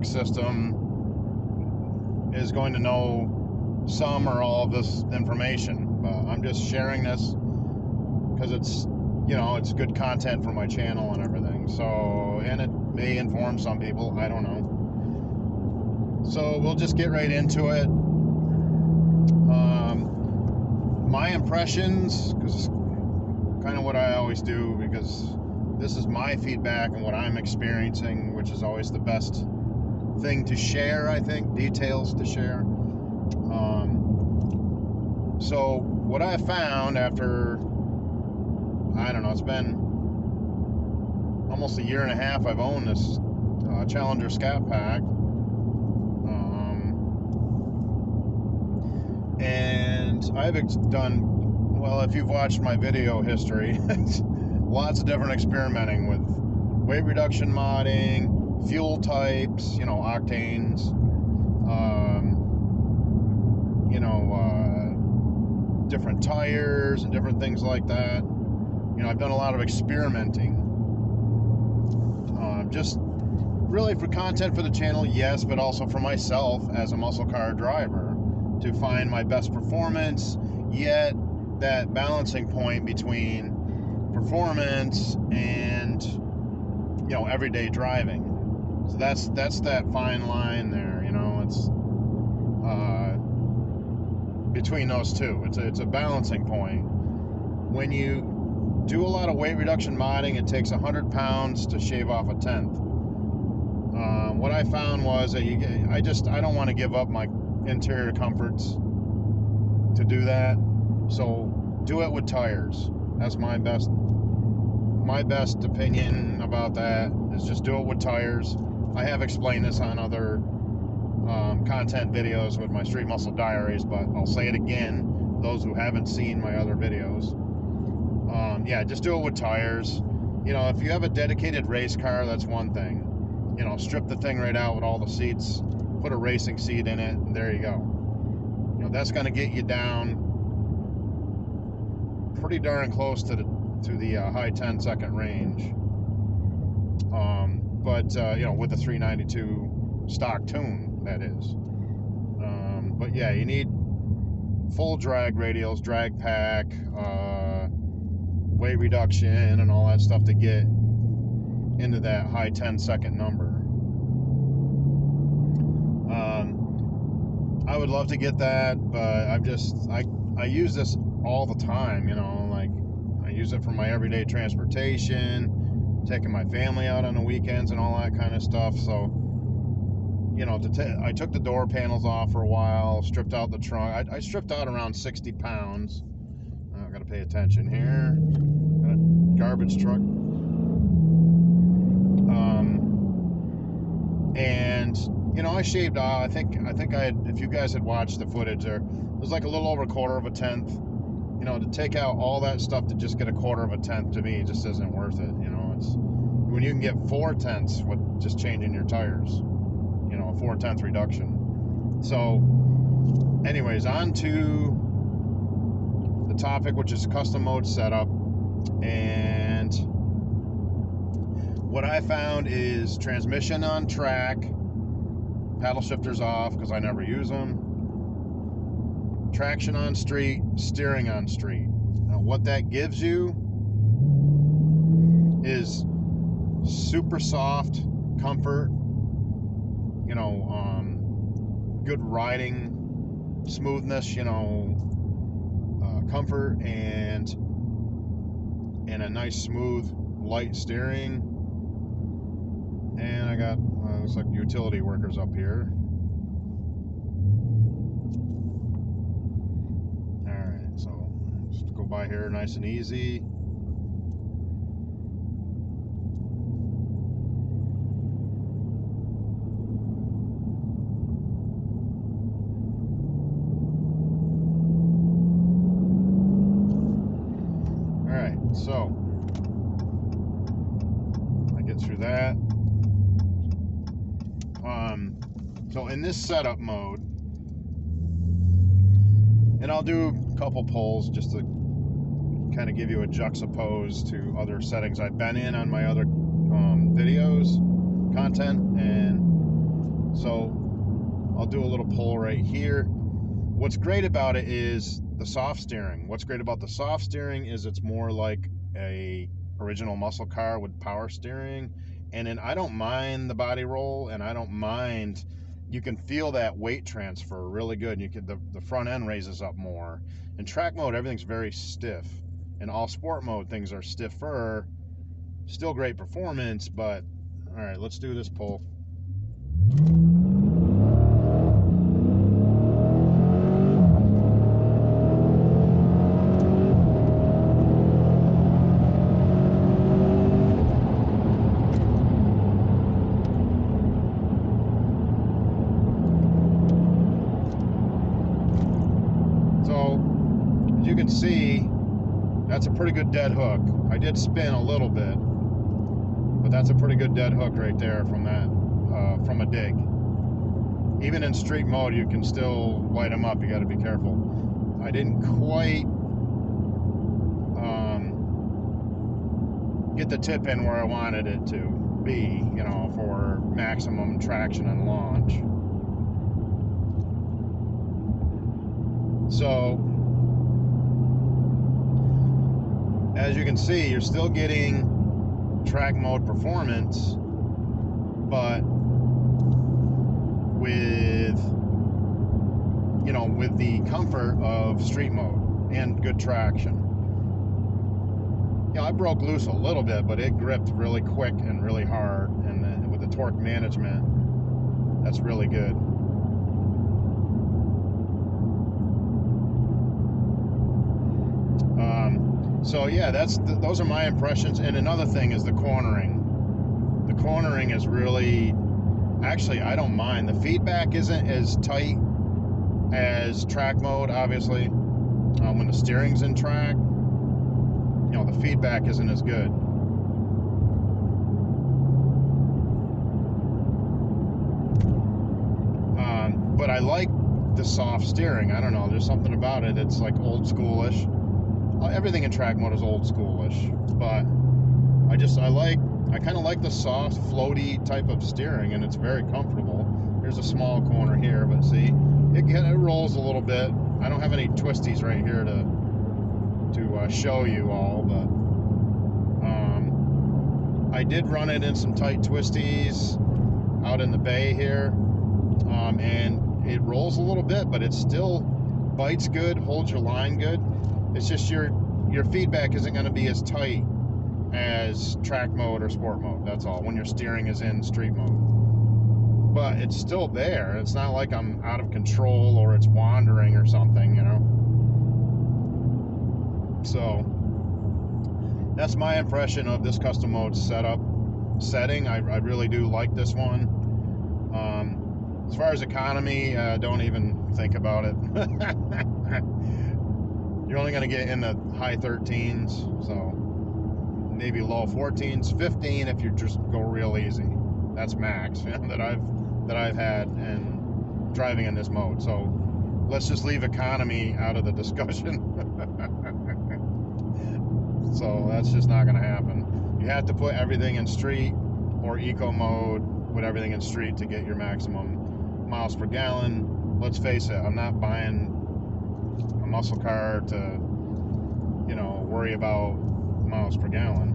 system is going to know some or all of this information. I'm just sharing this because it's, you know, it's good content for my channel and everything. So, and it may inform some people, I don't know. So we'll just get right into it. My impressions, because kind of what I always do, because this is my feedback and what I'm experiencing, which is always the best thing to share, I think, details to share. So what I found after, I don't know, it's been almost a year and a half I've owned this Challenger Scat pack. And I've done, well, if you've watched my video history, lots of different experimenting with weight reduction modding, fuel types, you know, octanes, different tires and different things like that. You know, I've done a lot of experimenting. Just really for content for the channel, yes, but also for myself as a muscle car driver, to find my best performance, yet that balancing point between performance and, you know, everyday driving. So that's that fine line there, you know. It's between those two. It's a balancing point. When you do a lot of weight reduction modding, it takes 100 pounds to shave off a tenth. What I found was that I don't want to give up my interior comforts to do that. So do it with tires. That's my best opinion about that, is just do it with tires. I have explained this on other content videos with my Street Muscle Diaries, but I'll say it again, those who haven't seen my other videos. Yeah, just do it with tires. You know, if you have a dedicated race car, that's one thing. You know, strip the thing right out with all the seats, put a racing seat in it, and there you go. You know, that's going to get you down pretty darn close to the high 10-second range. You know, with the 392 stock tune, that is. But yeah, you need full drag radials, drag pack, weight reduction, and all that stuff to get into that high 10-second number. I would love to get that, but I use this all the time, you know, like I use it for my everyday transportation, taking my family out on the weekends and all that kind of stuff. So, you know, I took the door panels off for a while, stripped out the trunk. I stripped out around 60 pounds. I've got to pay attention here. Got a garbage truck. And you know, I shaved off. I think I had, if you guys had watched the footage, there was like a little over a quarter of a tenth. You know, to take out all that stuff to just get a quarter of a tenth, to me, just isn't worth it. You know, it's when you can get 4/10 with just changing your tires. You know, a 4/10 reduction. So, anyways, on to the topic, which is custom mode setup. And what I found is transmission on track, paddle shifters off because I never use them, traction on street, steering on street. Now what that gives you is super soft comfort, you know, good riding smoothness, you know, comfort, and a nice smooth light steering. And I got looks like utility workers up here. Alright, so just go by here nice and easy. Alright, so I get through that. So in this setup mode, and I'll do a couple polls just to kind of give you a juxtapose to other settings I've been in on my other videos, content, and So I'll do a little pull right here. What's great about it is the soft steering. What's great about the soft steering is it's more like a original muscle car with power steering. And then I don't mind the body roll, and I don't mind, you can feel that weight transfer really good. You can, the front end raises up more. In track mode, everything's very stiff. In all sport mode, things are stiffer. Still great performance, but all right, let's do this pull. So, as you can see, that's a pretty good dead hook. I did spin a little bit, but that's a pretty good dead hook right there from that, from a dig. Even in street mode, you can still light them up. You got to be careful. I didn't quite get the tip in where I wanted it to be, you know, for maximum traction and launch. So, as you can see, you're still getting track mode performance, but with, you know, with the comfort of street mode and good traction. You know, I broke loose a little bit, but it gripped really quick and really hard, and with the torque management, that's really good. So yeah, those are my impressions. And another thing is the cornering. The cornering is really, actually, I don't mind. The feedback isn't as tight as track mode, obviously. When the steering's in track, you know, the feedback isn't as good. But I like the soft steering. I don't know, there's something about it. It's like old schoolish. Everything in track mode is old schoolish, but I kind of like the soft, floaty type of steering, and it's very comfortable. Here's a small corner here, but see, it rolls a little bit. I don't have any twisties right here to show you all, but I did run it in some tight twisties out in the bay here, and it rolls a little bit, but it still bites good, holds your line good. It's just your feedback isn't going to be as tight as track mode or sport mode. That's all, when your steering is in street mode. But it's still there. It's not like I'm out of control or it's wandering or something, you know. So that's my impression of this custom mode setting. I really do like this one. As far as economy, don't even think about it. You're only going to get in the high 13s, so maybe low 14s, 15 if you just go real easy. That's max that I've had and driving in this mode. So let's just leave economy out of the discussion. So that's just not going to happen. You have to put everything in street or eco mode with everything in street to get your maximum miles per gallon. Let's face it, I'm not buying a muscle car to, you know, worry about miles per gallon.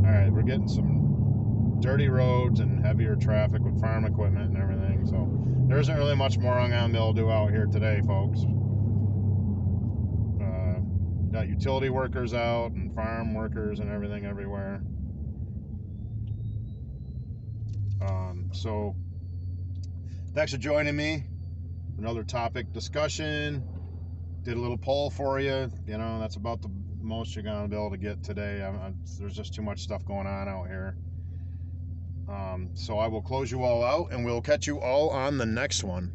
All right, we're getting some dirty roads and heavier traffic with farm equipment and everything, so there isn't really much more I'm gonna be able to do out here today, folks. Got utility workers out and farm workers and everything everywhere. So thanks for joining me. Another topic discussion. Did a little poll for you. You know, that's about the most you're gonna be able to get today. There's just too much stuff going on out here. So I will close you all out, and we'll catch you all on the next one.